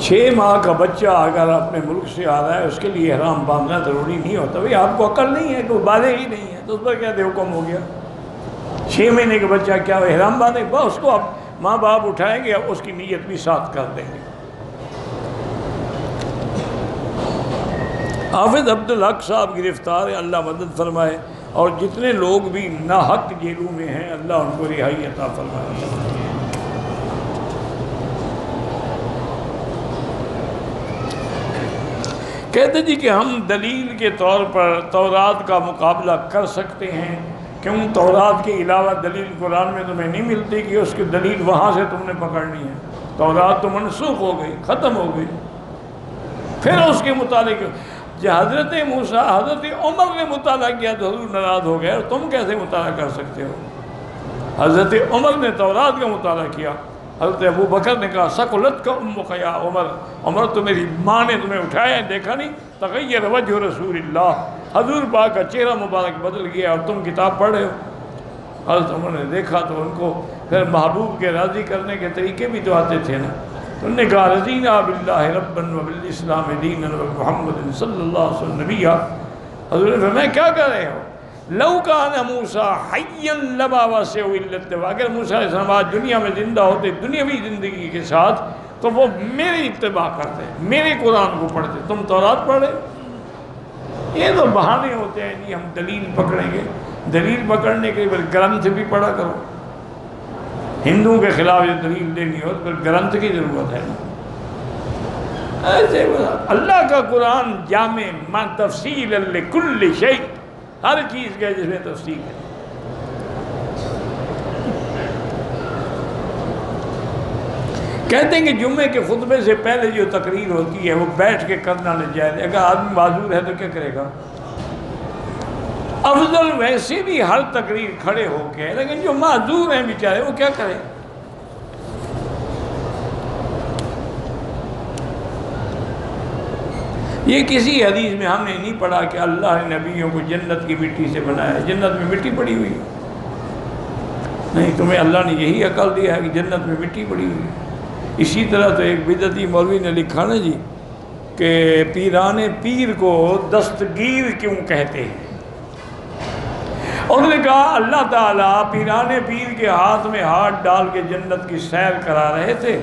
6 ماہ کا بچہ اگر اپنے ملک سے آ رہا ہے اس کے لیے احرام باندھنا ضروری نہیں ہوتا. بھئی آپ کو عقل نہیں ہے کہ وہ بالغ ہی نہیں ہے تو اس پر کیا حکم ہو گیا؟ 6 مہینے کا بچہ کیا احرام باندھے گا؟ اس کو اب ماں باپ اٹھائیں گے، اس کی نیت بھی ساتھ کر دیں گے. حافظ عبدالحق صاحب گرفتار ہیں، اللہ مدد فرمائے، اور جتنے لوگ بھی ناحق جیلوں میں ہیں اللہ ان کو رہائی عطا فرمائے. کہتے جی کہ ہم دلیل کے طور پر تورات کا مقابلہ کر سکتے ہیں. کیوں؟ تورات کے علاوہ دلیل قرآن میں تمہیں نہیں ملتی کہ اس کی دلیل وہاں سے تم نے پکڑنی ہے. تورات تو منسوخ ہو گئی، ختم ہو گئی. پھر اس کے متعلق جو حضرت موسیٰ حضرت عمر نے مطالعہ کیا تو حضور ناراض ہو گئے، اور تم کیسے مطالعہ کر سکتے ہو؟ حضرت عمر نے تورات کا مطالعہ کیا. حضرت ابو بکر نے کہا ثقلت کا امک یا عمر، عمر تو میری ماں نے تمہیں اٹھایا ہے، دیکھا نہیں؟ تغیر وجہ رسول اللہ، حضور پاک کا چہرہ مبارک بدل گیا اور تم کتاب پڑھ رہے ہو. حضرت عمر نے دیکھا تو ان کو پھر محبوب کے راضی کرنے کے طریقے بھی تو آتے تھے نا. انہوں نے کہا رضینا باللہ ربا وبالاسلام دینا وبمحمد صلی اللہ علیہ وسلم نبیا. حضور نے فرمایا کیا کر رہے ہو؟ لو کان موسیٰ حیا لما وسعہ الا اتباع، اگر موسیٰ علیہ السلام آج دنیا میں زندہ ہوتے دنیاوی زندگی کے ساتھ تو وہ میری اتباع کرتے، میرے قرآن کو پڑھتے. تم تورات پڑھ رہے ہو؟ یہ تو بہانے ہوتے ہیں جی ہم دلیل پکڑیں گے. دلیل پکڑنے کے لیے گرنتھ بھی پڑھا کرو. ہندوؤں کے خلاف یہ دلیل دینی ہو تو پھر گرنتھ کی ضرورت ہے نا. ایسے اللہ کا قرآن جامع ما تفصیل لکل شیء، ہر چیز کے جس میں تفصیل ہے. کہتے ہیں کہ جمعے کے خطبے سے پہلے جو تقریر ہوتی ہے وہ بیٹھ کے کرنا ناجائز ہے. اگر آدمی معذور ہے تو کیا کرے گا؟ افضل ویسے بھی ہر تقریر کھڑے ہو کے، لیکن جو معذور ہیں بیچارے وہ کیا کریں؟ یہ کسی حدیث میں ہم نے نہیں پڑھا کہ اللہ نے نبیوں کو جنت کی مٹی سے بنایا ہے. جنت میں مٹی پڑی ہوئی نہیں، تمہیں اللہ نے یہی عقل دیا ہے کہ جنت میں مٹی پڑی ہوئی ہے. اسی طرح تو ایک بدعتی مولوی نے لکھا نا جی کہ پیران پیر کو دستگیر کیوں کہتے ہیں. انہوں نے کہا اللہ تعالیٰ پیران پیر کے ہاتھ میں ہاتھ ڈال کے جنت کی سیر کرا رہے تھے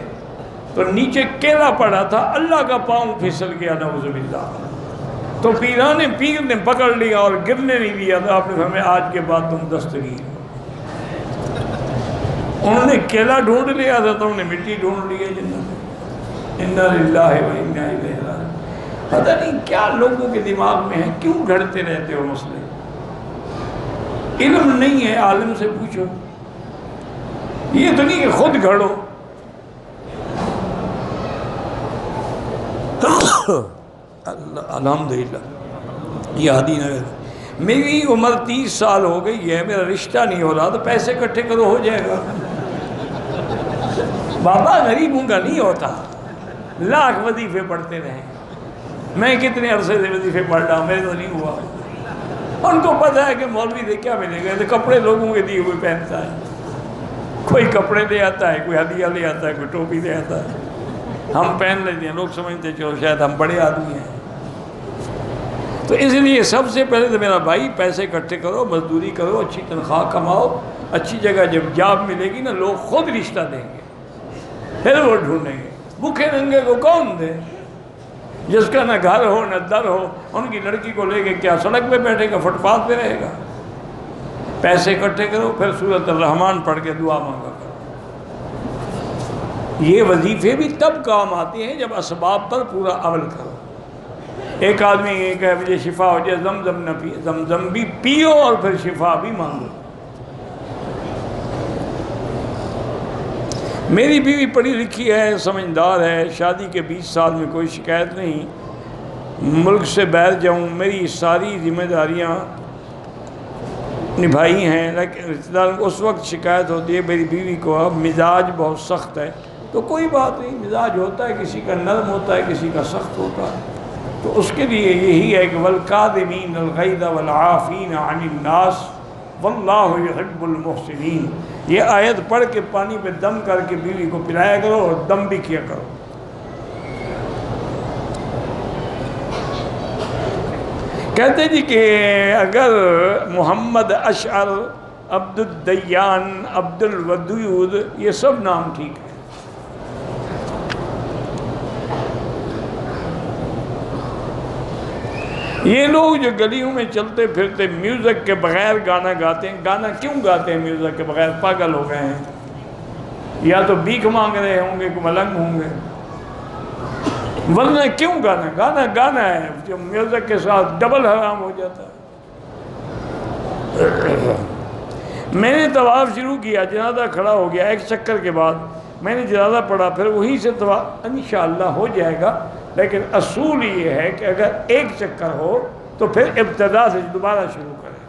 تو نیچے کیلا پڑا تھا، اللہ کا پاؤں پھسل گیا نعوذ باللہ، تو پیران پیر نے پکڑ لیا اور گرنے نہیں دیا. تو آپ نے فرمایا آج کے بعد تم دستگیر. انہوں نے کیلا ڈھونڈ لیا تھا تو انہوں نے مٹی ڈھونڈ لی ہے جنت میں. انا للہ و انا الیہ راجعون. پتہ نہیں کیا لوگوں کے دماغ میں ہے، کیوں گھڑتے رہتے ہو مسئلے؟ علم نہیں ہے، عالم سے پوچھو. یہ تو نہیں کہ خود گھڑو. الحمدللہ یہ حدیث ہے. میری عمر 30 سال ہو گئی ہے، میرا رشتہ نہیں ہو رہا، تو پیسے اکٹھے کرو ہو جائے گا. بابا غریبوں کا نہیں ہوتا، لاکھ وظیفے پڑھتے رہیں. میں کتنے عرصے سے وظیفے پڑھ رہا ہوں، میرے تو نہیں ہوا. ان کو پتہ ہے کہ مولوی سے کیا ملے گا، تو کپڑے لوگوں کے دیے ہوئے پہنتا ہے. کوئی کپڑے لے آتا ہے، کوئی ہدیہ لے آتا ہے، کوئی ٹوپی لے آتا ہے. ہم پہن لیتے ہیں، لوگ سمجھتے ہیں چلو شاید ہم بڑے آدمی ہیں. تو اس لیے سب سے پہلے تو میرا بھائی پیسے اکٹھے کرو، مزدوری کرو، اچھی تنخواہ کماؤ. اچھی جگہ جب جاب ملے گی نا لوگ خود رشتہ دیں گے، پھر وہ ڈھونڈیں گے. بھوکے ننگے کو کون دے؟ جس کا نہ گھر ہو نہ در ہو، ان کی لڑکی کو لے کے کیا سڑک پہ بیٹھے گا، فٹ پاتھ پہ رہے گا؟ پیسے اکٹھے کرو، پھر سورۃ الرحمن پڑھ کے دعا مانگا کرو. یہ وظیفے بھی تب کام آتے ہیں جب اسباب پر پورا عمل کرو. ایک آدمی یہ کہے مجھے شفا ہو جائے، زمزم نہ پیے. زمزم بھی پیو اور پھر شفا بھی مانگو. میری بیوی پڑھی لکھی ہے، سمجھدار ہے، شادی کے 20 سال میں کوئی شکایت نہیں. ملک سے باہر جاؤں میری ساری ذمہ داریاں نبھائی ہیں، لیکن رشتہ دار اس وقت شکایت ہوتی ہے میری بیوی کو اب مزاج بہت سخت ہے. تو کوئی بات نہیں، مزاج ہوتا ہے، کسی کا نرم ہوتا ہے، کسی کا سخت ہوتا ہے. تو اس کے لیے یہی ہے کہ وَالْكَاظِمِينَ الْغَيْظَ وَالْعَافِينَ عَنِ النَّاسِ وَاللَّهُ يُحِبُّ الْمُحْسِنِينَ. یہ آیت پڑھ کے پانی پہ دم کر کے بیوی کو پلایا کرو اور دم بھی کیا کرو. کہتے جی کہ اگر محمد اشعر، عبد الدیان، عبد الودود، یہ سب نام ٹھیک ہے، یہ لوگ جو گلیوں میں چلتے پھرتے میوزک کے بغیر گانا گاتے ہیں، گانا کیوں گاتے ہیں میوزک کے بغیر؟ پاگل ہو گئے ہیں، یا تو بھیک مانگ رہے ہوں گے کہ ملنگ ہوں گے، ورنہ کیوں گانا؟ گانا گانا ہے، جو میوزک کے ساتھ ڈبل حرام ہو جاتا ہے۔ میں نے طواف شروع کیا، جنازہ کھڑا ہو گیا، ایک چکر کے بعد میں نے جنازہ پڑھا، پھر وہی سے طواف انشاءاللہ ہو جائے گا، لیکن اصول یہ ہے کہ اگر ایک چکر ہو تو پھر ابتدا سے دوبارہ شروع کریں۔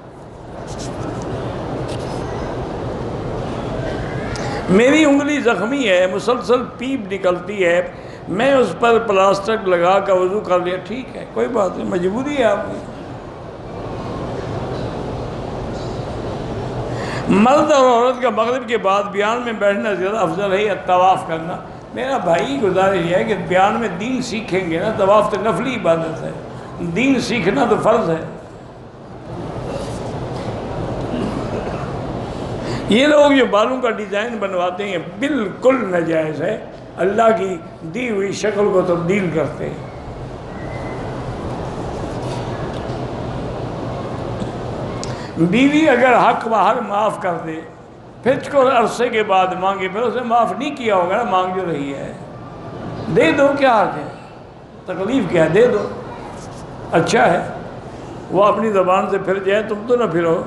میری انگلی زخمی ہے، مسلسل پیپ نکلتی ہے، میں اس پر پلاسٹک لگا کر وضو کر لیا، ٹھیک ہے، کوئی بات نہیں، مجبوری ہے آپ کی۔ مرد اور عورت کا مغرب کے بعد بیان میں بیٹھنا زیادہ افضل ہے یا طواف کرنا؟ میرا بھائی گزارش یہ ہے کہ بیان میں دین سیکھیں گے نا، طواف تو نفلی عبادت ہے، دین سیکھنا تو فرض ہے۔ یہ لوگ جو بالوں کا ڈیزائن بنواتے ہیں بالکل ناجائز ہے، اللہ کی دی ہوئی شکل کو تبدیل کرتے ہیں۔ بیوی اگر حق باہر معاف کر دے، پھر کو عرصے کے بعد مانگے، پھر اسے معاف نہیں کیا ہوگا نا، مانگ جو رہی ہے، دے دو، کیا حق ہے، تکلیف کیا ہے، دے دو، اچھا ہے، وہ اپنی زبان سے پھر جائے، تم تو نہ پھرو۔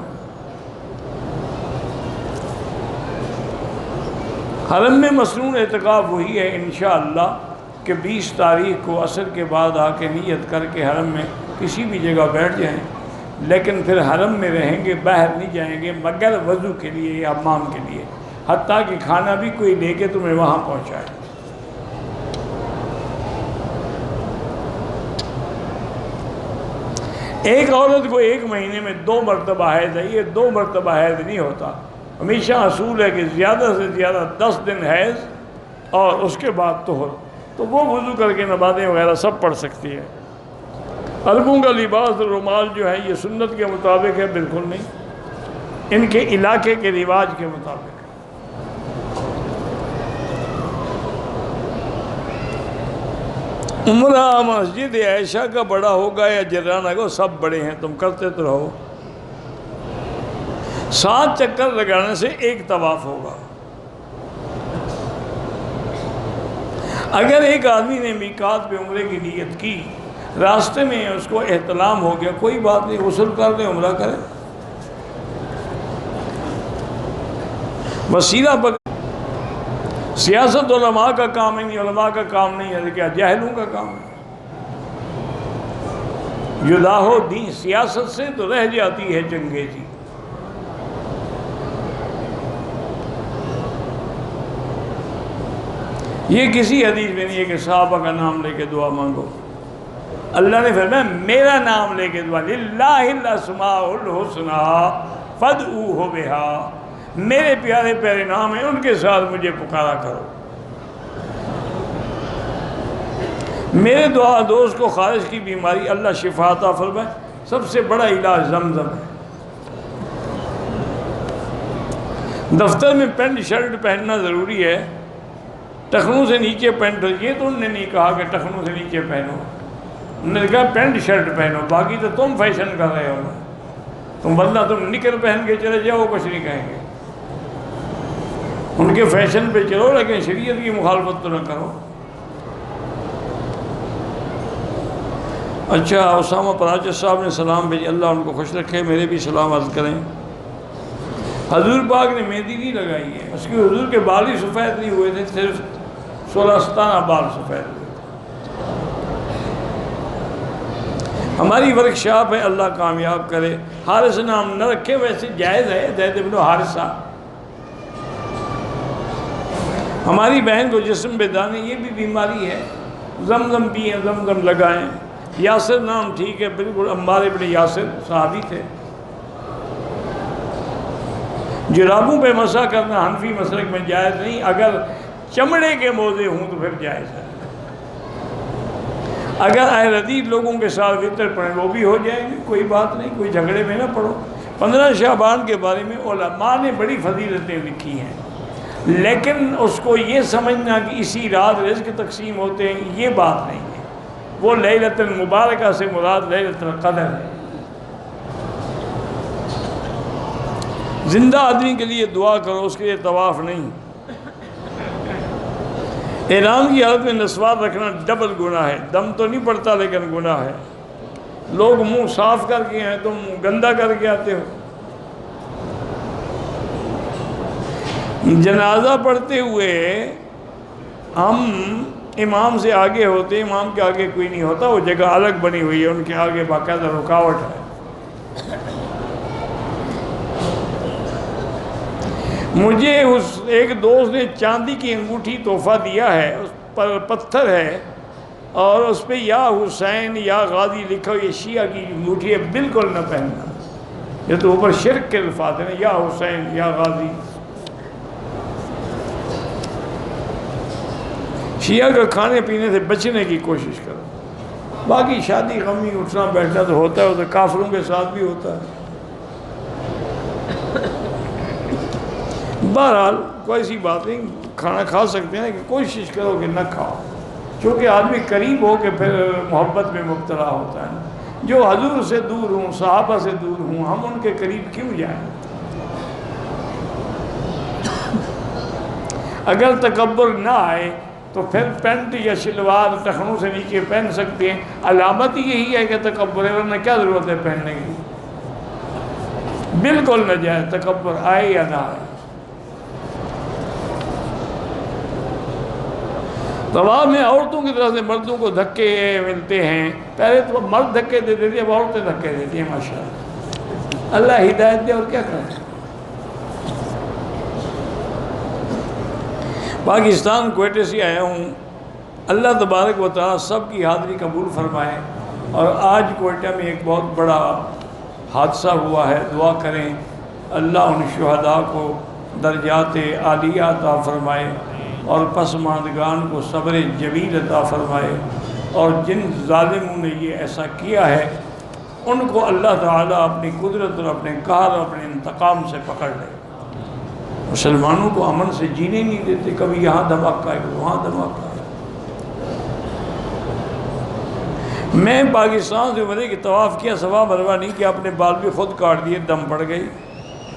حرم میں مصنون اعتکاف وہی ہے انشاءاللہ کہ 20 تاریخ کو عصر کے بعد آ کے نیت کر کے حرم میں کسی بھی جگہ بیٹھ جائیں، لیکن پھر حرم میں رہیں گے، باہر نہیں جائیں گے مگر وضو کے لیے یا حمام کے لیے، حتیٰ کہ کھانا بھی کوئی لے کے تمہیں وہاں پہنچائے۔ ایک عورت کو ایک مہینے میں 2 مرتبہ حیض ہے، یہ 2 مرتبہ حیض نہیں ہوتا، ہمیشہ اصول ہے کہ زیادہ سے زیادہ 10 دن حیض اور اس کے بعد طہر، تو وہ وضو کر کے نمازیں وغیرہ سب پڑھ سکتی ہے۔ عربوں کا لباس رومال جو ہے یہ سنت کے مطابق ہے؟ بالکل نہیں، ان کے علاقے کے رواج کے مطابق۔ عمرہ مسجد عائشہ کا بڑا ہوگا یا جرانہ کا؟ سب بڑے ہیں، تم کرتے تو رہو۔ 7 چکر لگانے سے 1 طواف ہوگا۔ اگر ایک آدمی نے میقات پہ عمرے کی نیت کی، راستے میں اس کو احتلام ہو گیا، کوئی بات نہیں، غسل کر لے، عمرہ کرے، وسیلہ پر۔ سیاست علماء کا کام ہے، نہیں علماء کا کام نہیں ہے، کیا جاہلوں کا کام ہے؟ یداہو دین، سیاست سے تو رہ جاتی ہے چنگیزی۔ یہ کسی حدیث میں نہیں ہے کہ صحابہ کا نام لے کے دعا مانگو، اللہ نے فرمایا میرا نام لے کے دعا، للہ الاسماء الحسنی فادعوہ بہا، میرے پیارے پیارے نام ہیں، ان کے ساتھ مجھے پکارا کرو۔ میرے دعا دوست کو خارج کی بیماری اللہ شفا عطا فرمائے، سب سے بڑا علاج زمزم ہے۔ دفتر میں پینٹ شرٹ پہننا ضروری ہے، ٹخنوں سے نیچے پینٹ، یہ تو انہوں نے نہیں کہا کہ ٹخنوں سے نیچے پہنو، انہوں نے کہا پینٹ شرٹ پہنو، باقی تو تم فیشن کر رہے ہو، تم بندہ تم نکر پہن کے چلے جاؤ، کچھ نہیں کہیں گے، ان کے فیشن پہ چلو لیکن شریعت کی مخالفت تو نہ کرو۔ اچھا، اسامہ پراچر صاحب نے سلام بھیجے، اللہ ان کو خوش رکھے، میرے بھی سلام عرض کریں۔ حضور پاک نے مہندی نہیں لگائی ہے، اس کی حضور کے بال ہی سفید نہیں ہوئے تھے، صرف 16 بال سفید ہوئے تھے۔ ہماری ورکشاپ ہے، اللہ کامیاب کرے۔ حارث نام نہ رکھے، ویسے جائز ہے، زید بن حارثہ۔ ہماری بہن کو جسم بے دانے، یہ بھی بیماری ہے، زمزم پئیں، زمزم لگائیں۔ یاسر نام ٹھیک ہے، بالکل، عمار ابن یاسر صحابی تھے۔ جرابوں پہ مسح کرنا حنفی مسلک میں جائز نہیں، اگر چمڑے کے موزے ہوں تو پھر جائز ہے۔ اگر اہل حدیث لوگوں کے ساتھ وطر پڑھیں وہ بھی ہو جائیں گے، کوئی بات نہیں، کوئی جھگڑے میں نہ پڑھو۔ 15 شعبان کے بارے میں علماء نے بڑی فضیلتیں لکھی ہیں، لیکن اس کو یہ سمجھنا کہ اسی رات رزق تقسیم ہوتے ہیں، یہ بات نہیں ہے۔ وہ لیلۃ المبارکہ سے مراد لیلۃ القدر ہے۔ زندہ آدمی کے لیے دعا کرو، اس کے لیے طواف نہیں۔ احرام کی حالت میں نسوار رکھنا ڈبل گناہ ہے، دم تو نہیں پڑتا لیکن گناہ ہے۔ لوگ منہ صاف کر کے ہیں، تم گندا کر کے آتے ہو۔ جنازہ پڑھتے ہوئے ہم امام سے آگے ہوتے، امام کے آگے کوئی نہیں ہوتا، وہ جگہ الگ بنی ہوئی ہے، ان کے آگے باقاعدہ رکاوٹ ہے۔ مجھے ایک دوست نے چاندی کی انگوٹھی تحفہ دیا ہے، اس پر پتھر ہے اور اس پہ یا حسین یا غازی لکھا ہو، یہ شیعہ کی انگوٹھی ہے، بالکل نہ پہننا۔ یہ تو اوپر شرک کے الفاظ ہیں، یا حسین یا غازی۔ شیعہ کا کھانے پینے سے بچنے کی کوشش کرو، باقی شادی غمی اٹھنا بیٹھنا تو ہوتا ہے، وہ تو کافروں کے ساتھ بھی ہوتا ہے۔ بہرحال کوئی سی بات نہیں، کھانا کھا سکتے ہیں کہ کوشش کرو کہ نہ کھاؤ، چونکہ آدمی قریب ہو کے پھر محبت میں مبتلا ہوتا ہے۔ جو حضور سے دور ہوں، صحابہ سے دور ہوں، ہم ان کے قریب کیوں جائیں؟ اگر تکبر نہ آئے تو پھر پینٹ یا شلوار ٹخنوں سے نیچے پہن سکتے ہیں، علامت یہی ہے کہ تکبر ہے، ورنہ کیا ضرورت ہے پہننے کی؟ بالکل نہ جائے، تکبر آئے یا نہ آئے۔ طواف میں عورتوں کی طرف سے مردوں کو دھکے ملتے ہیں، پہلے تو مرد دھکے دیتے تھے، اب عورتیں دھکے دیتی ہیں، ماشاءاللہ، اللہ ہدایت دے، اور کیا کریں۔ پاکستان کوئٹے سے آیا ہوں، اللہ تبارک و تعالیٰ سب کی حاضری قبول فرمائے۔ اور آج کوئٹہ میں ایک بہت بڑا حادثہ ہوا ہے، دعا کریں اللہ ان شہداء کو درجات عالیہ عطا فرمائے اور پسماندگان کو صبر جمیل عطا فرمائے، اور جن ظالموں نے یہ ایسا کیا ہے ان کو اللہ تعالیٰ اپنی قدرت اور اپنے قہر اور اپنے انتقام سے پکڑ لے۔ مسلمانوں کو امن سے جینے نہیں دیتے، کبھی یہاں دھماکہ ہے، کبھی وہاں دھماکہ ہے۔ میں پاکستان سے عمرے کی طواف کیا، صفا مروہ نہیں کیا، اپنے بال بھی خود کاٹ دیے، دم پڑ گئی۔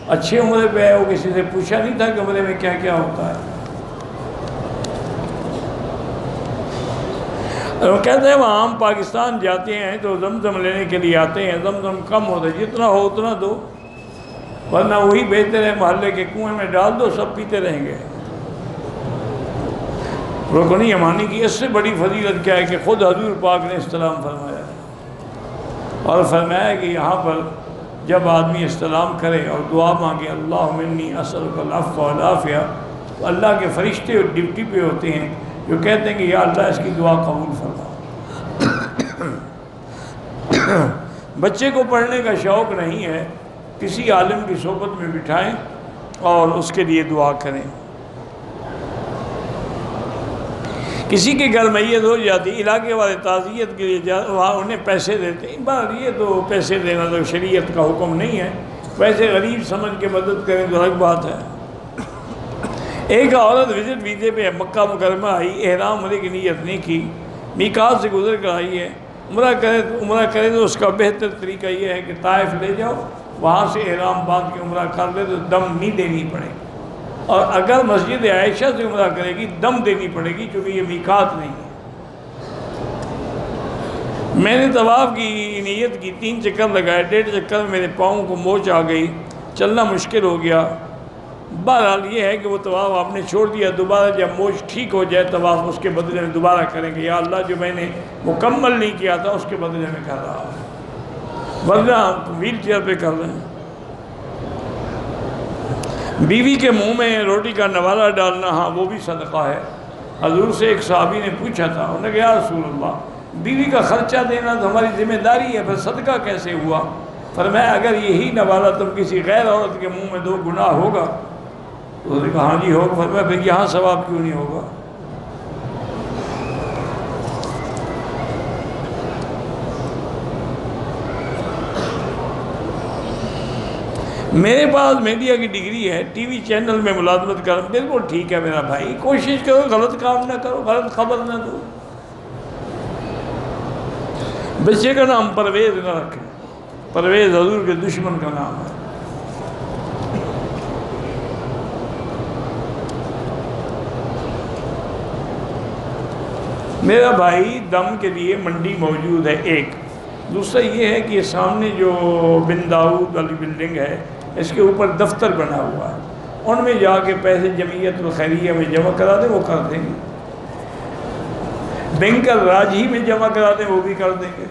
اچھے عمرے پہ آئے ہو، کسی سے پوچھا نہیں تھا کہ عمرے میں کیا کیا ہوتا ہے۔ وہ کہتے ہیں وہاں ہم پاکستان جاتے ہیں تو زمزم لینے کے لیے آتے ہیں، زمزم کم ہوتا ہے، جتنا ہو اتنا دو، ورنہ وہی بیچتے رہے، محلے کے کنویں میں ڈال دو، سب پیتے رہیں گے۔ رکن یمانی کی اس سے بڑی فضیلت کیا ہے کہ خود حضور پاک نے استلام فرمایا، اور فرمایا کہ یہاں پر جب آدمی استلام کرے اور دعا مانگے اللہم انی اسألک العفو والعافیہ، تو اللہ کے فرشتے ڈیوٹی پہ ہوتے ہیں جو کہتے ہیں کہ یا اللہ اس کی دعا قبول فرما۔ بچے کو پڑھنے کا شوق نہیں ہے، کسی عالم کی صحبت میں بٹھائیں اور اس کے لیے دعا کریں۔ کسی کے گھر میت ہو جاتی، علاقے والے تعزیت کے لیے وہاں انہیں پیسے دیتے ہیں، بہر یہ تو پیسے دینا تو شریعت کا حکم نہیں ہے، پیسے غریب سمجھ کے مدد کریں تو الگ بات ہے۔ ایک عورت وزٹ ویزے پہ مکہ مکرمہ آئی، احرام عمرے کی نیت نہیں کی، میقات سے گزر کر آئی ہے، عمرہ کرے تو اس کا بہتر طریقہ یہ ہے کہ طائف لے جاؤ، وہاں سے احرام باندھ کے عمرہ کر لے تو دم نہیں دینی پڑے گی، اور اگر مسجد عائشہ سے عمرہ کرے گی دم دینی پڑے گی، کیونکہ یہ میقات نہیں ہے۔ میں نے طواف کی نیت کی، 3 چکر لگائے، 1.5 چکر میں میرے پاؤں کو موچ آ گئی، چلنا مشکل ہو گیا۔ بہرحال یہ ہے کہ وہ طواف آپ نے چھوڑ دیا، دوبارہ جب موچ ٹھیک ہو جائے طواف اس کے بدلے میں دوبارہ کریں گے، یا اللہ جو میں نے مکمل نہیں کیا تھا اس کے بدلے میں کر رہا ہوں، ورنہ ویل چیئر پہ کر رہے ہیں۔ بیوی کے منہ میں روٹی کا نوالہ ڈالنا، ہاں وہ بھی صدقہ ہے۔ حضور سے ایک صحابی نے پوچھا تھا، انہوں نے کہا یا رسول اللہ بیوی کا خرچہ دینا تو ہماری ذمہ داری ہے، پھر صدقہ کیسے ہوا؟ فرمایا اگر یہی نوالہ تم کسی غیر عورت کے منہ میں دو گناہ ہوگا، تو انہوں نے کہا ہاں جی ہوگا۔ فرمایا پھر یہاں ثواب کیوں نہیں ہوگا؟ میرے پاس میڈیا کی ڈگری ہے، ٹی وی چینل میں ملازمت کر، بالکل ٹھیک ہے میرا بھائی، کوشش کرو غلط کام نہ کرو، غلط خبر نہ دو۔ بچے کا نام پرویز نہ رکھیں، پرویز حضور کے دشمن کا نام ہے۔ میرا بھائی دم کے لیے منڈی موجود ہے ایک، دوسرا یہ ہے کہ سامنے جو بن داؤد والی بلڈنگ ہے اس کے اوپر دفتر بنا ہوا ہے، ان میں جا کے پیسے جمعیت الخیریہ میں جمع کرا دیں، وہ کر دیں گے۔ بینکر راج ہی میں جمع کرا دیں، وہ بھی کر دیں گے۔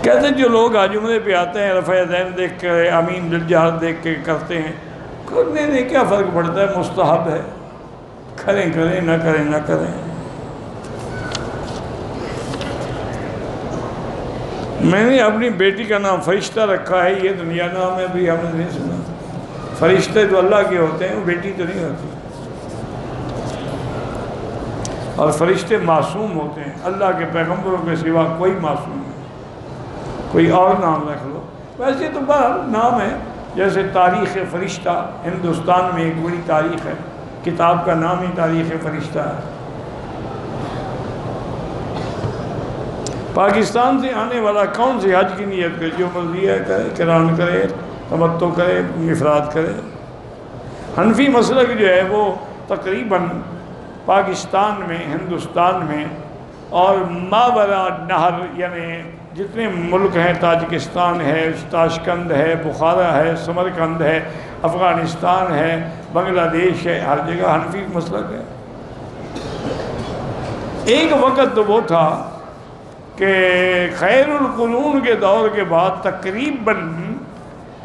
کہتے ہیں جو لوگ آج عمرے پہ آتے ہیں رفع یدین دیکھ کے، آمین بالجہر دیکھ کے کرتے ہیں، کرنے میں کیا فرق پڑتا ہے، مستحب ہے، کریں کریں نہ کریں نہ کریں۔ میں نے اپنی بیٹی کا نام فرشتہ رکھا ہے، یہ دنیا نام ہے، بھی ہم نے نہیں سنا۔ فرشتے تو اللہ کے ہوتے ہیں، وہ بیٹی تو نہیں ہوتی، اور فرشتے معصوم ہوتے ہیں، اللہ کے پیغمبروں کے سوا کوئی معصوم نہیں۔ کوئی اور نام رکھ لو، ویسے تو بہر نام ہے، جیسے تاریخ فرشتہ ہندوستان میں ایک بڑی تاریخ ہے، کتاب کا نام ہی تاریخ فرشتہ ہے۔ پاکستان سے آنے والا کون سی حج کی نیت کرے، جو مرضی ہے کرے، قران کرے، تمتع کرے، افراد کرے۔ حنفی مسلک جو ہے وہ تقریباً پاکستان میں، ہندوستان میں اور ماوراء نہر یعنی جتنے ملک ہیں، تاجکستان ہے، تاشقند ہے، بخارا ہے، سمرقند ہے، افغانستان ہے، بنگلہ دیش ہے، ہر جگہ حنفی مسلک ہے۔ ایک وقت تو وہ تھا کہ خیر القرون کے دور کے بعد تقریباً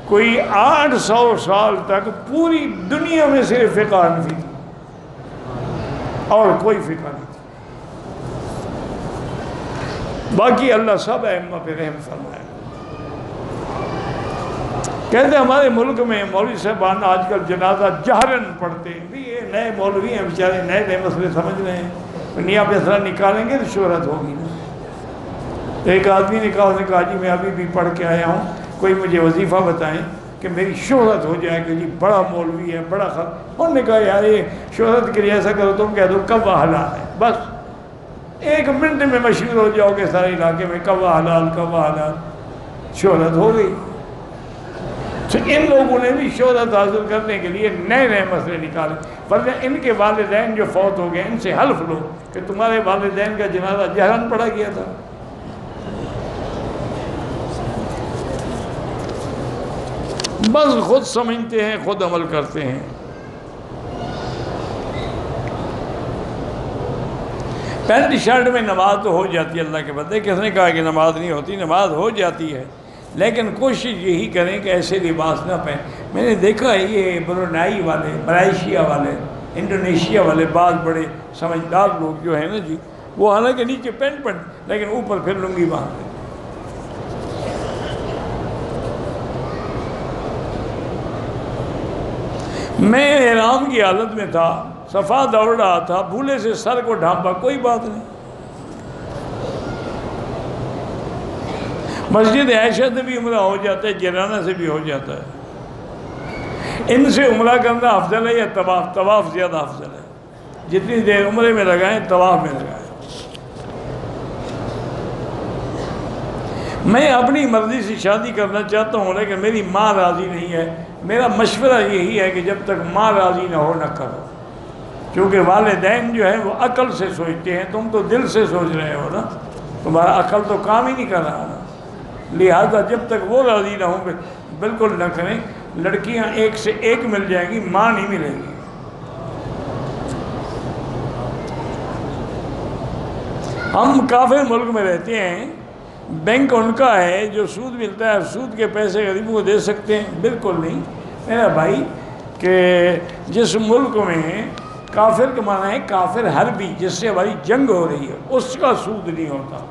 کوئی 800 سال تک پوری دنیا میں صرف فقہ حنفی تھی اور کوئی فقہ نہیں تھی، باقی اللہ سب ائمہ پہ رحم فرمائے۔ کہتے ہیں ہمارے ملک میں مولوی صاحبان آج کل جنازہ جہرن پڑھتے ہیں، بھی یہ نئے مولوی ہیں بیچارے، نئے نئے مسئلے سمجھ رہے ہیں، نیا فیصلہ نکالیں گے تو شہرت ہوگی نا۔ ایک آدمی نے کہا جی میں ابھی بھی پڑھ کے آیا ہوں، کوئی مجھے وظیفہ بتائیں کہ میری شہرت ہو جائے کہ جی بڑا مولوی ہے، بڑا انہوں نے کہا یار یہ شہرت کے لیے ایسا کرو تم کہہ دو کوا حلال ہے، بس 1 منٹ میں مشہور ہو جاؤ گے سارے علاقے میں، کوا حلال کوا حلال، شہرت ہو گئی۔ تو ان لوگوں نے بھی شہرت حاصل کرنے کے لیے نئے نئے مسئلے نکالے، ورنہ ان کے والدین جو فوت ہو گئے ان سے حلف لو کہ تمہارے والدین کا جنازہ جہرن پڑھا گیا تھا۔ بس خود سمجھتے ہیں، خود عمل کرتے ہیں۔ پینٹ شرٹ میں نماز تو ہو جاتی ہے، اللہ کے بندے، کس نے کہا کہ نماز نہیں ہوتی، نماز ہو جاتی ہے، لیکن کوشش یہی کریں کہ ایسے لباس نہ پہنیں۔ میں نے دیکھا ہے یہ برونائی والے، ملائیشیا والے، انڈونیشیا والے بعض بڑے سمجھدار لوگ جو ہیں نا جی، وہ حالانکہ نیچے پینٹ لیکن اوپر پھر لنگی باندھتے ہیں۔ میں احرام کی حالت میں تھا، صفا دوڑ رہا تھا، بھولے سے سر کو ڈھانپا، کوئی بات نہیں۔ مسجد عائشہ سے بھی عمرہ ہو جاتا ہے، جیرانہ سے بھی ہو جاتا ہے۔ ان سے عمرہ کرنا افضل ہے یا طواف؟ طواف زیادہ افضل ہے، جتنی دیر عمرے میں لگائیں طواف میں لگائیں۔ میں اپنی مرضی سے شادی کرنا چاہتا ہوں لیکن میری ماں راضی نہیں ہے، میرا مشورہ یہی ہے کہ جب تک ماں راضی نہ ہو نہ کرو، کیونکہ والدین جو ہیں وہ عقل سے سوچتے ہیں، تم تو دل سے سوچ رہے ہو نا، تمہارا عقل تو کام ہی نہیں کر رہا نا، لہذا جب تک وہ راضی نہ ہوں بالکل نہ کریں۔ لڑکیاں ایک سے ایک مل جائیں گی، ماں نہیں ملے گی۔ ہم کافر ملک میں رہتے ہیں، بینک ان کا ہے، جو سود ملتا ہے سود کے پیسے غریبوں کو دے سکتے ہیں؟ بالکل نہیں میرا بھائی، کہ جس ملک میں کافر کا معنی ہے کافر حربی، جس سے ہماری جنگ ہو رہی ہے، اس کا سود نہیں ہوتا۔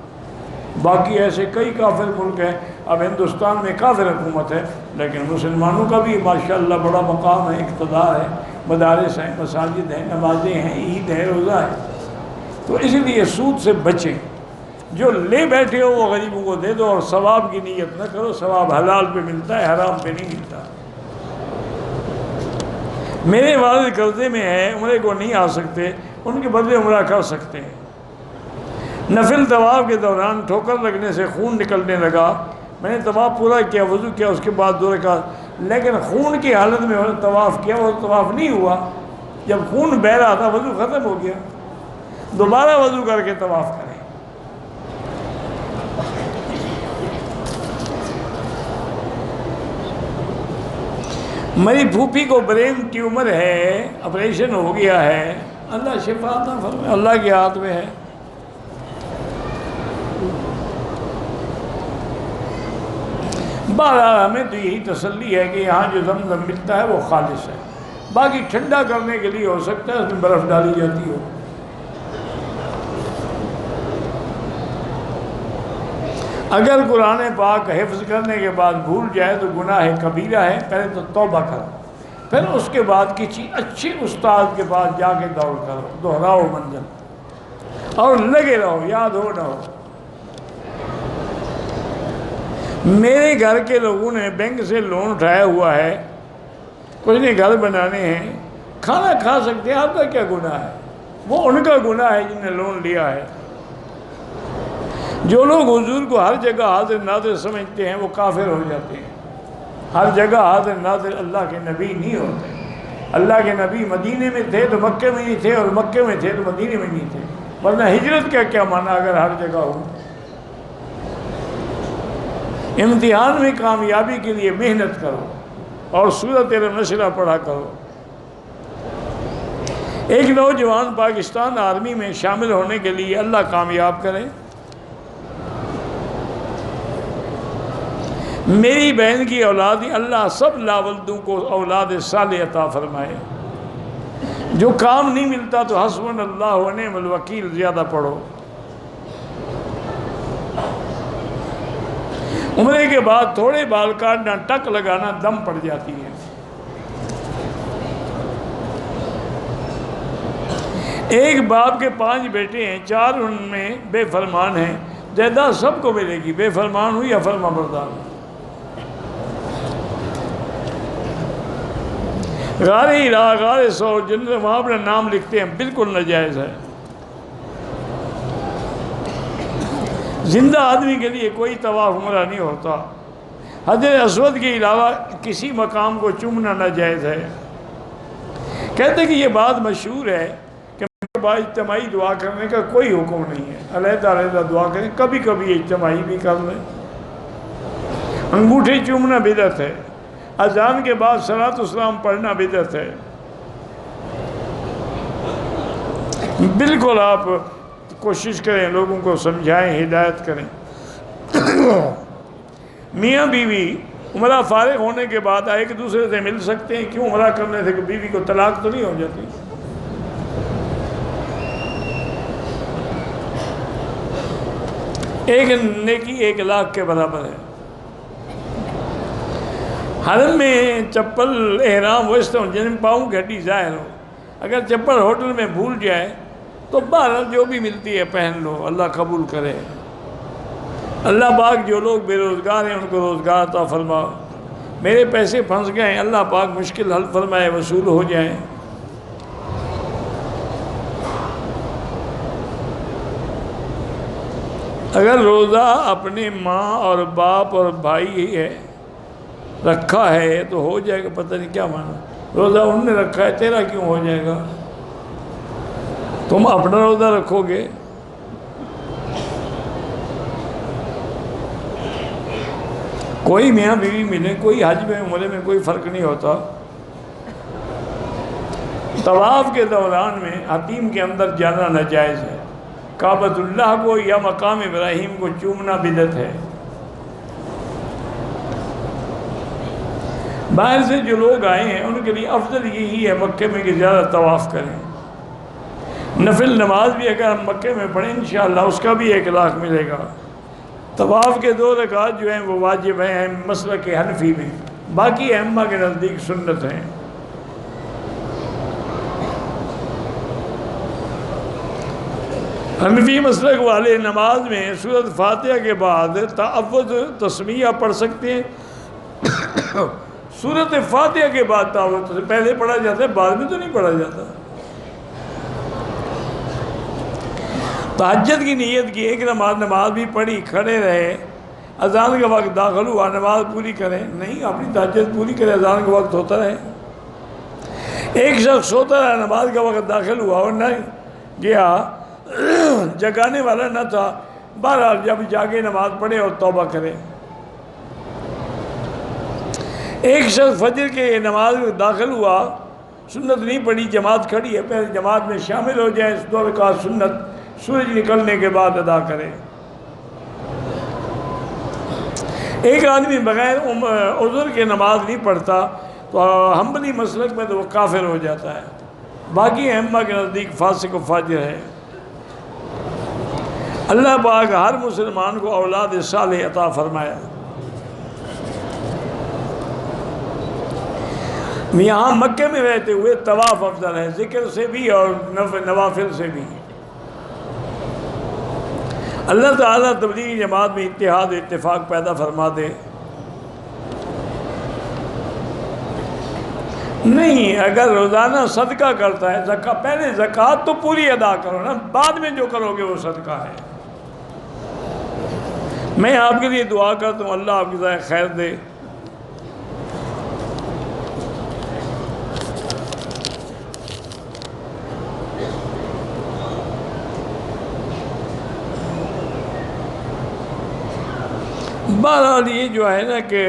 باقی ایسے کئی کافر ملک ہیں، اب ہندوستان میں کافر حکومت ہے لیکن مسلمانوں کا بھی ماشاءاللہ بڑا مقام ہے، اقتدار ہے، مدارس ہیں، مساجد ہیں، نمازیں ہیں، عید ہے، روزہ ہے۔ تو اس لیے سود سے بچیں، جو لے بیٹھے ہو وہ غریبوں کو دے دو، اور ثواب کی نیت نہ کرو، ثواب حلال پہ ملتا ہے، حرام پہ نہیں ملتا۔ میرے والد قرضے میں ہیں، عمرے کو نہیں آ سکتے، ان کے بدلے عمرہ کر سکتے ہیں۔ نفل طواف کے دوران ٹھوکر لگنے سے خون نکلنے لگا، میں نے طواف پورا کیا، وضو کیا، اس کے بعد 2 رکعت، لیکن خون کی حالت میں طواف کیا، وہ طواف نہیں ہوا۔ جب خون بہہ رہا تھا وضو ختم ہو گیا، دوبارہ وضو کر کے طواف کریں۔ میری پھوپھی کو برین ٹیومر ہے، آپریشن ہو گیا ہے، اللہ شفا عطا فرمائے، اللہ کے ہاتھ میں ہے۔ بہرحال ہمیں تو یہی تسلی ہے کہ یہاں جو زمزم ملتا ہے وہ خالص ہے، باقی ٹھنڈا کرنے کے لیے ہو سکتا ہے اس میں برف ڈالی جاتی ہو۔ اگر قرآن پاک حفظ کرنے کے بعد بھول جائے تو گناہ کبیرہ ہے، پہلے تو توبہ کرو، پھر اس کے بعد کسی اچھے استاد کے پاس جا کے دور کرو، دہراؤ منزل اور لگے رہو، یاد ہو نہ ہو۔ میرے گھر کے لوگوں نے بینک سے لون اٹھایا ہوا ہے، کچھ نے گھر بنانے ہیں، کھانا کھا سکتے ہیں، آپ کا کیا گناہ ہے؟ وہ ان کا گناہ ہے جن نے لون لیا ہے۔ جو لوگ حضور کو ہر جگہ حاضر ناظر سمجھتے ہیں وہ کافر ہو جاتے ہیں۔ ہر جگہ حاضر ناظر اللہ کے نبی نہیں ہوتے۔ اللہ کے نبی مدینے میں تھے تو مکے میں نہیں تھے، اور مکے میں تھے تو مدینے میں نہیں تھے، ورنہ ہجرت کا کیا معنی اگر ہر جگہ ہو۔ امتحان میں کامیابی کے لیے محنت کرو اور سورۃ النشر پڑھا کرو۔ ایک نوجوان پاکستان آرمی میں شامل ہونے کے لیے اللہ کامیاب کرے۔ میری بہن کی اولاد، اللہ سب لاولدوں کو اولاد صالح عطا فرمائے۔ جو کام نہیں ملتا تو حسبنا اللہ و نعم الوکیل زیادہ پڑھو۔ عمرے کے بعد تھوڑے بال کاٹنا، ٹک لگانا دم پڑ جاتی ہے۔ ایک باپ کے 5 بیٹے ہیں، 4 ان میں بے فرمان ہیں، جائیداد سب کو ملے گی، بے فرمان ہو یا فرما بردار ہو۔ غار ہیرا، غار سو، جن میں وہاں اپنا نام لکھتے ہیں، بالکل ناجائز ہے۔ زندہ آدمی کے لیے کوئی طواف عمرہ نہیں ہوتا۔ حجر اسود کے علاوہ کسی مقام کو چومنا ناجائز ہے۔ کہتے ہیں کہ یہ بات مشہور ہے کہ اجتماعی دعا کرنے کا کوئی حکم نہیں ہے، علیحدہ علیحدہ دعا کریں، کبھی کبھی اجتماعی بھی کر لیں۔ انگوٹھے چومنا بدعت ہے، اذان کے بعد صلاۃ والسلام پڑھنا بدعت ہے۔ بالکل آپ کوشش کریں، لوگوں کو سمجھائیں، ہدایت کریں۔ میاں بیوی عمرہ فارغ ہونے کے بعد ایک دوسرے سے مل سکتے ہیں، کیوں؟ عمرہ کرنے سے بیوی کو طلاق تو نہیں ہو جاتی؟ ایک نیکی 1 لاکھ کے برابر ہے۔ حرم میں چپل احرام ویسے ہوں جن میں پاؤں کی ہڈی ظاہر ہو، اگر چپل ہوٹل میں بھول جائے تو بہرحال جو بھی ملتی ہے پہن لو، اللہ قبول کرے۔ اللہ پاک جو لوگ بے روزگار ہیں ان کو روزگار عطا فرما۔ میرے پیسے پھنس گئے ہیں، اللہ پاک مشکل حل فرمائے، وصول ہو جائیں۔ اگر روزہ اپنے ماں اور باپ اور بھائی ہے رکھا ہے تو ہو جائے گا، پتہ نہیں کیا مانا، روزہ انہوں نے رکھا ہے تیرا کیوں ہو جائے گا؟ تم اپنا روزہ رکھو گے۔ کوئی میاں بیوی ملے، کوئی حج میں عمرے میں کوئی فرق نہیں ہوتا۔ طواف کے دوران میں حتیم کے اندر جانا ناجائز ہے۔ کعبۃ اللہ کو یا مقام ابراہیم کو چومنا بدعت ہے۔ باہر سے جو لوگ آئے ہیں ان کے لیے افضل یہی ہے مکے میں کہ زیادہ طواف کریں۔ نفل نماز بھی اگر ہم مکے میں پڑھیں انشاءاللہ اس کا بھی 1 لاکھ ملے گا۔ طواف کے 2 رکعات جو ہیں وہ واجب ہیں مسلک حنفی میں، باقی ائمہ کے نزدیک سنت ہیں۔ حنفی مسلک والے نماز میں سورۃ فاتحہ کے بعد تعوذ تسمیہ پڑھ سکتے ہیں۔ سورۃ فاتحہ کے بعد تعوذ پہلے پڑھا جاتا ہے، بعد میں تو نہیں پڑھا جاتا۔ تہجد کی نیت کی ایک نماز بھی پڑھی، کھڑے رہے، اذان کا وقت داخل ہوا، نماز پوری کریں؟ نہیں، اپنی تہجد پوری کرے، اذان کا وقت ہوتا رہے۔ ایک شخص سوتا رہا، نماز کا وقت داخل ہوا اور نہ گیا، جگانے والا نہ تھا، بہرحال جب جاگے نماز پڑھے اور توبہ کرے۔ ایک شخص فجر کے نماز میں داخل ہوا، سنت نہیں پڑھی، جماعت کھڑی ہے، پہلے جماعت میں شامل ہو جائے، 2 رکعت سنت سورج نکلنے کے بعد ادا کرے۔ ایک آدمی بغیر عذر کے نماز نہیں پڑھتا تو حنبلی مسلک میں تو وہ کافر ہو جاتا ہے، باقی ائمہ کے نزدیک فاسق و فاجر ہے۔ اللہ پاک ہر مسلمان کو اولاد صالح عطا فرمایا۔ یہاں مکے میں رہتے ہوئے طواف افضل ہے، ذکر سے بھی اور نوافل سے بھی۔ اللہ تعالیٰ تبلیغی جماعت میں اتحاد و اتفاق پیدا فرما دے۔ نہیں، اگر روزانہ صدقہ کرتا ہے، پہلے زکوٰۃ تو پوری ادا کرو نا، بعد میں جو کرو گے وہ صدقہ ہے۔ میں آپ کے لیے دعا کرتا ہوں، اللہ آپ کی ذائقہ خیر دے۔ بہرحال یہ جو ہے نا کہ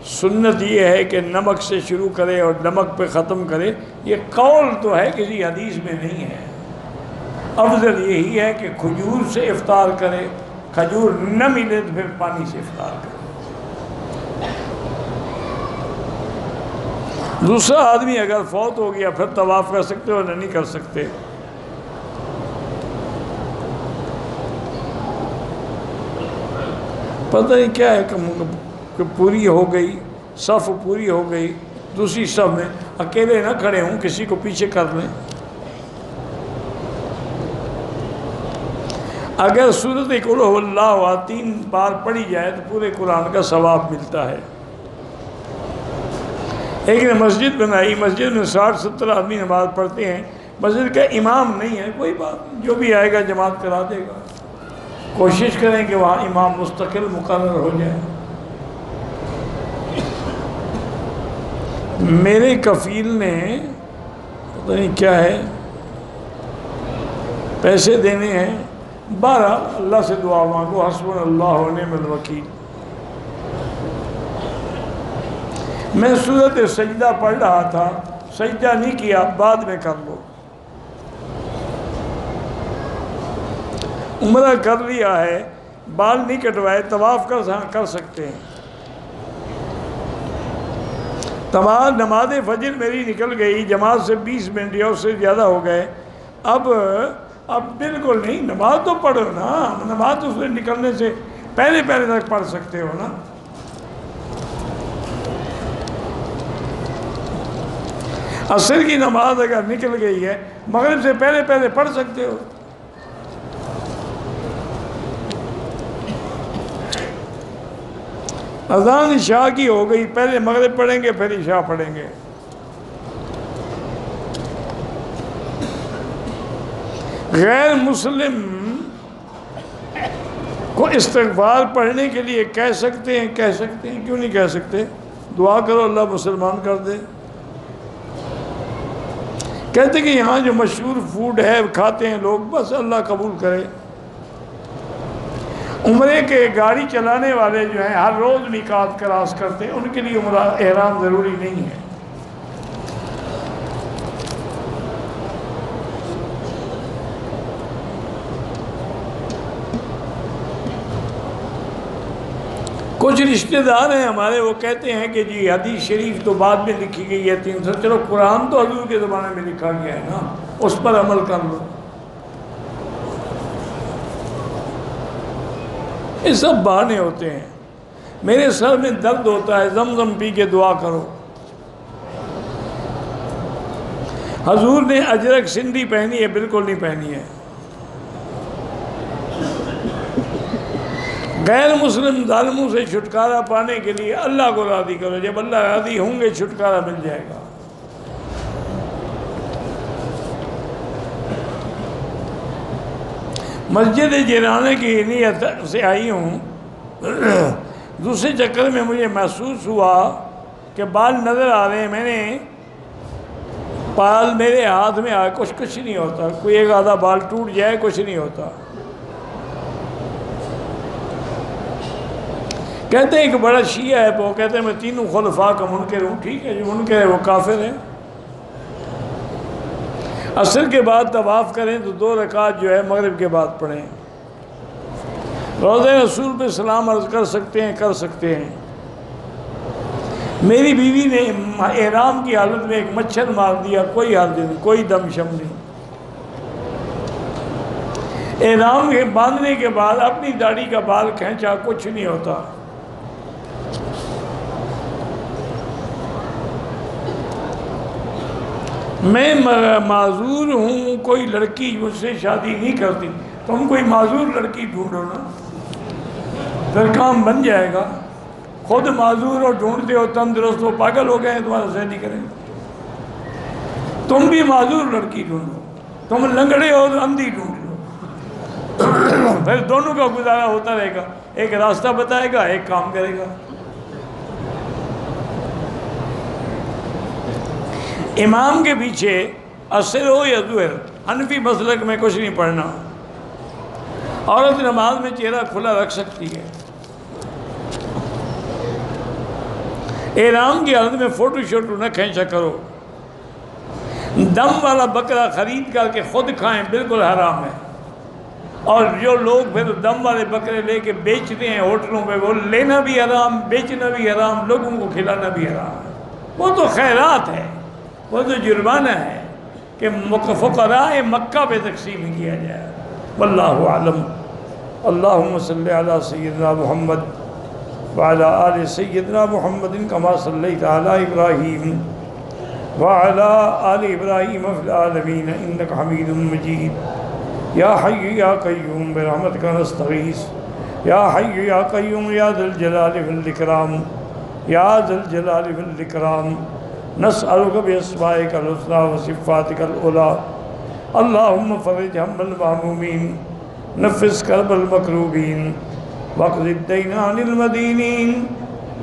سنت یہ ہے کہ نمک سے شروع کرے اور نمک پہ ختم کرے، یہ قول تو ہے، کسی حدیث میں نہیں ہے۔ افضل یہی ہے کہ کھجور سے افطار کرے، کھجور نہ ملے تو پھر پانی سے افطار کرے۔ دوسرا آدمی اگر فوت ہو گیا پھر طواف کر سکتے ہو، نہیں کر سکتے۔ پتہ نہیں کیا ہے کہ پوری ہو گئی، صف پوری ہو گئی، دوسری صف میں اکیلے نہ کھڑے ہوں، کسی کو پیچھے کر لیں۔ اگر سورۃ قل هو اللہ 3 بار پڑھی جائے تو پورے قرآن کا ثواب ملتا ہے۔ ایک نے مسجد بنائی، مسجد میں 60-70 آدمی نماز پڑھتے ہیں، مسجد کا امام نہیں ہے، کوئی بات، جو بھی آئے گا جماعت کرا دے گا۔ کوشش کریں کہ وہاں امام مستقل مقرر ہو جائے۔ میرے کفیل نے پتہ نہیں کیا ہے، پیسے دینے ہیں، بہرحال اللہ سے دعا مانگو، حسبنا اللہ و نعم الوکیل۔ میں سورۃ سجدہ پڑھ رہا تھا، سجدہ نہیں کیا، بعد میں کر لو۔ عمرہ کر لیا ہے، بال نہیں کٹوائے، طواف کر سکتے ہیں۔ تمام نماز فجر میری نکل گئی، جماعت سے 20 منٹ یا اس سے زیادہ ہو گئے، اب بالکل نہیں، نماز تو پڑھو نا، نماز تو اس سے نکلنے سے پہلے تک پڑھ سکتے ہو نا۔ عصر کی نماز اگر نکل گئی ہے، مغرب سے پہلے پڑھ سکتے ہو۔ اذان عشاء کی ہو گئی، پہلے مغرب پڑھیں گے پھر عشاء پڑھیں گے۔ غیر مسلم کو استغفار پڑھنے کے لیے کہہ سکتے ہیں، کیوں نہیں کہہ سکتے؟ دعا کرو اللہ مسلمان کر دے۔ کہتے کہ یہاں جو مشہور فوڈ ہے کھاتے ہیں لوگ، بس اللہ قبول کرے۔ عمرے کے گاڑی چلانے والے جو ہیں ہر روز میقات کراس کرتے ہیں، ان کے لیے عمرہ احرام ضروری نہیں ہے۔ کچھ رشتہ دار ہیں ہمارے، وہ کہتے ہیں کہ جی حدیث شریف تو بعد میں لکھی گئی ہے 300، چلو قرآن تو حضور کے زمانے میں لکھا گیا ہے نا، اس پر عمل کر لو۔ یہ سب بہانے ہوتے ہیں۔ میرے سر میں درد ہوتا ہے، زمزم پی کے دعا کرو۔ حضور نے اجرک سندھی پہنی ہے؟ بالکل نہیں پہنی ہے۔ غیر مسلم ظالموں سے چھٹکارا پانے کے لیے اللہ کو راضی کرو، جب اللہ راضی ہوں گے چھٹکارا مل جائے گا۔ مسجد جیرانے کی نیت سے آئی ہوں، دوسرے چکر میں مجھے محسوس ہوا کہ بال نظر آ رہے ہیں، میں نے بال میرے ہاتھ میں آئے، کچھ نہیں ہوتا، کوئی ایک آدھا بال ٹوٹ جائے کچھ نہیں ہوتا۔ کہتے ہیں کہ بڑا شیعہ ہے، وہ کہتے ہیں میں تینوں خلفاء کا منکر ہوں۔ ٹھیک ہے، جو منکر ہے وہ کافر ہے۔ عصر کے بعد طواف کریں تو 2 رکعت جو ہے مغرب کے بعد پڑھیں۔ روضہ رسول پہ سلام عرض کر سکتے ہیں۔ میری بیوی نے احرام کی حالت میں ایک مچھر مار دیا، کوئی حال نہیں، کوئی دم شم نہیں۔ احرام کے باندھنے کے بعد اپنی داڑھی کا بال کھینچا، کچھ نہیں ہوتا۔ میں معذور ہوں، کوئی لڑکی مجھ سے شادی نہیں کرتی، تم کوئی معذور لڑکی ڈھونڈو نا، پھر کام بن جائے گا۔ خود معذور ہو، ڈھونڈتے ہو، تندرست ہو، پاگل ہو گئے ہیں، تمہارا شادی کریں۔ تم بھی معذور لڑکی ڈھونڈو، تم لنگڑے ہو تو اندھی ڈھونڈ لو، پھر دونوں کا گزارا ہوتا رہے گا، ایک راستہ بتائے گا، ایک کام کرے گا۔ امام کے پیچھے عصر ہو یا ظہر، حنفی مسلک میں کچھ نہیں پڑھنا۔ عورت نماز میں چہرہ کھلا رکھ سکتی ہے۔ احرام کی حالت میں فوٹو شوٹو نہ کھینچا کرو۔ دم والا بکرا خرید کر کے خود کھائیں، بالکل حرام ہے۔ اور جو لوگ پھر دم والے بکرے لے کے بیچتے ہیں ہوٹلوں پہ، وہ لینا بھی حرام، بیچنا بھی حرام، لوگوں کو کھلانا بھی حرام ہے۔ وہ تو خیرات ہے، وہ تو جرمانہ ہے کہ فقراء مکہ پہ تقسیم کیا جائے۔ واللہ اعلم۔ اللہم صلی علی سیدنا محمد وعلی آل سیدنا محمد کما صلیت علی ابراہیم وعلی آل ابراہیم فی العالمین انک حمید مجید۔ یا حی یا قیوم برحمتک نستغیث، یا حی یا قیوم یا ذا الجلال والاکرام، یا ذا الجلال والاکرام، نسألک باسمائک الحسنی وصفاتک العلی۔ اللہم فرج ہم المہمومین، نفس کرب المکروبین، واقض الدین عن المدینین،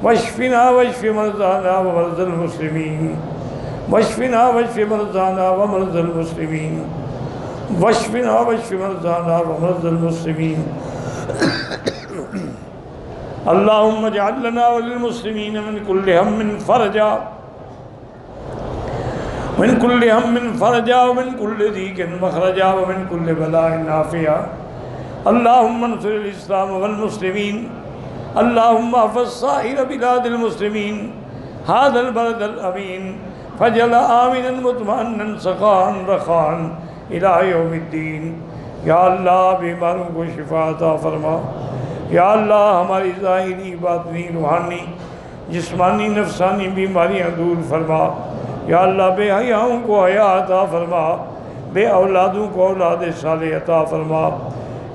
واشفنا واشف مرضانا ومرضى المسلمین، واشفنا واشف مرضانا ومرضى المسلمین، واشفنا واشف مرضانا ومرضى المسلمین۔ اللہم اجعل لنا وللمسلمین من کل ہم فرجا، من کل ہم فرجا، ومن کل ضیق مخرجا، ومن کل بلاء عافیہ۔ اللہم انصر الاسلام والمسلمین، اللہم احفظ سائر بلاد المسلمین، هذا البلد الامین، فجعل آمنا مطمئنا سخاء رخاء الى یوم الدین۔ یا اللہ بیماروں کو شفا عطا فرما، یا اللہ ہماری ظاہری باطنی روحانی جسمانی نفسانی بیماریاں دور فرما، یا اللہ بے حیاؤں کو حیا عطا فرما، بے اولادوں کو اولاد صالح عطا فرما،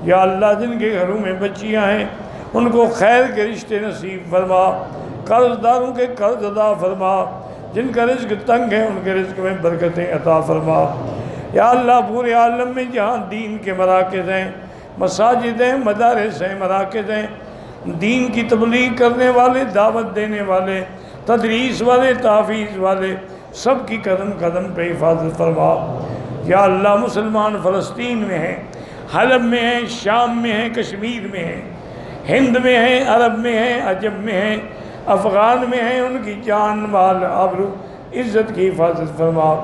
یا اللہ جن کے گھروں میں بچیاں ہیں ان کو خیر کے رشتے نصیب فرما، قرض داروں کے قرض ادا فرما، جن کا رزق تنگ ہے ان کے رزق میں برکتیں عطا فرما۔ یا اللہ پورے عالم میں جہاں دین کے مراکز ہیں، مساجد ہیں، مدارس ہیں، مراکز ہیں، دین کی تبلیغ کرنے والے، دعوت دینے والے، تدریس والے، تحفیظ والے، سب کی قدم قدم پہ حفاظت فرما۔ یا اللہ مسلمان فلسطین میں ہیں، حلب میں ہیں، شام میں ہیں، کشمیر میں ہیں، ہند میں ہیں، عرب میں ہیں، عجم میں ہیں، افغان میں ہیں، ان کی جان مال آبرو عزت کی حفاظت فرما۔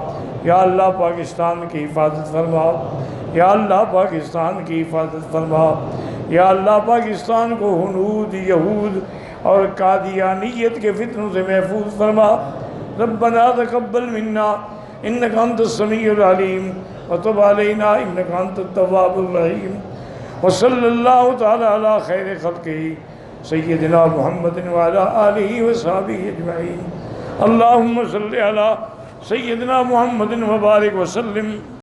یا اللہ پاکستان کی حفاظت فرما، یا اللہ پاکستان کی حفاظت فرما، یا اللہ پاکستان کو ہنود، یہود اور قادیانیت کے فتنوں سے محفوظ فرما۔ ربنا تقبل منا انک انت السمیع العلیم وتب علینا انک انت التواب الرحیم، وصلی اللہ تعالی علی خیر خلقہ سیدنا محمد وعلی آلہ وصحبہ اجمعین۔ اللہم صلی علی سیدنا محمد وبارک وسلم۔